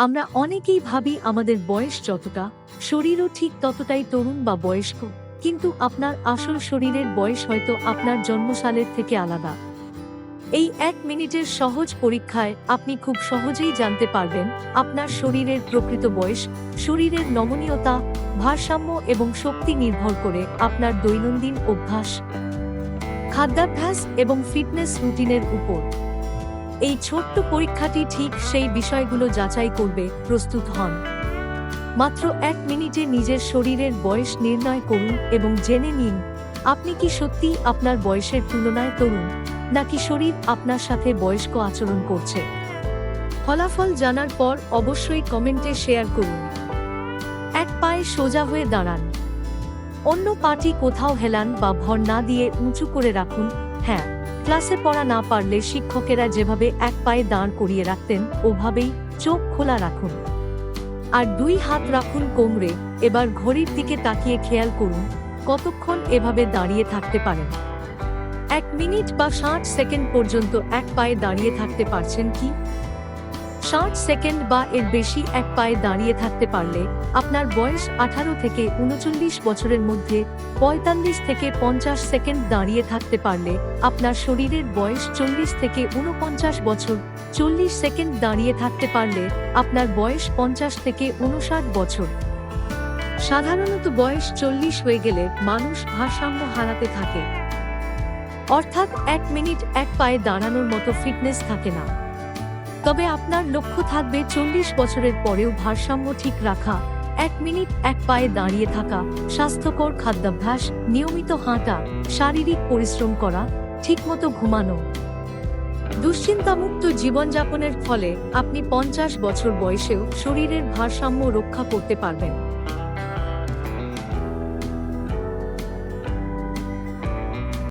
আমরা অনেকেই ভাবি আমাদের বয়স যতটা, শরীরও ঠিক ততটাই তরুণ বা বয়স্ক, কিন্তু আপনার আসল শরীরের বয়স হয়তো আপনার জন্মসালের থেকে আলাদা। এই 1 মিনিটের সহজ পরীক্ষায় আপনি খুব সহজেই জানতে পারবেন আপনার শরীরের প্রকৃত বয়স। শরীরের নমনীয়তা, ভারসাম্য এবং শক্তি নির্ভর করে আপনার দৈনন্দিন অভ্যাস, খাদ্যাভ্যাস এবং ফিটনেস রুটিনের উপর। এই ছোট্ট পরীক্ষাটি ঠিক সেই বিষয়গুলো যাচাই করবে। প্রস্তুত হন। মাত্র 1 মিনিটে নিজের শরীরের বয়স নির্ণয় করুন এবং জেনে নিন আপনি কি সত্যিই আপনার বয়সের তুলনায় তরুণ, নাকি শরীর আপনার সাথে বয়স্ক আচরণ করছে। ফলাফল জানার পর অবশ্যই কমেন্টে শেয়ার করুন। 1 পায়ে সোজা হয়ে দাঁড়ান। অন্য পাটি কোথাও হেলান বা ভর না দিয়ে উঁচু করে রাখুন। হ্যাঁ, ক্লাসে পড়া না পারলে শিক্ষকেরা যেভাবে 1 পায়ে দাঁড় করিয়ে রাখতেন ওভাবেই চোখ খোলা রাখুন। আর 2 হাত রাখুন কোমরে। এবার ঘড়ির দিকে তাকিয়ে খেয়াল করুন কতক্ষণ এভাবে দাঁড়িয়ে থাকতে পারেন। 1 মিনিট বা 60 সেকেন্ড পর্যন্ত 1 পায়ে দাঁড়িয়ে থাকতে পারছেন কি? 60 সেকেন্ড বা এর বেশি 1 পায়ে দাঁড়িয়ে থাকতে পারলে আপনার বয়স 18 থেকে 39 বছরের মধ্যে। 45 থেকে 50 সেকেন্ড দাঁড়িয়ে থাকতে পারলে আপনার শরীরের বয়স 40 থেকে 49 বছর। 40 সেকেন্ড দাঁড়িয়ে থাকতে পারলে আপনার বয়স 50 থেকে 59 বছর। সাধারণত বয়স 40 হয়ে গেলে মানুষ ভারসাম্য হারাতে থাকে, অর্থাৎ 1 মিনিট 1 পায়ে দাঁড়ানোর মতো ফিটনেস থাকে না। তবে আপনার লক্ষ্য থাকবে 40 বছরের পরেও ভারসাম্য ঠিক রাখা। 1 মিনিট 1 পায়ে দাঁড়িয়ে থাকা, স্বাস্থ্যকর খাদ্যাভ্যাস, নিয়মিত হাঁটা, শারীরিক পরিশ্রম করা, ঠিকমতো ঘুমানো, দুশ্চিন্তামুক্ত জীবনযাপনের ফলে আপনি 50 বছর বয়সেও শরীরের ভারসাম্য রক্ষা করতে পারবেন।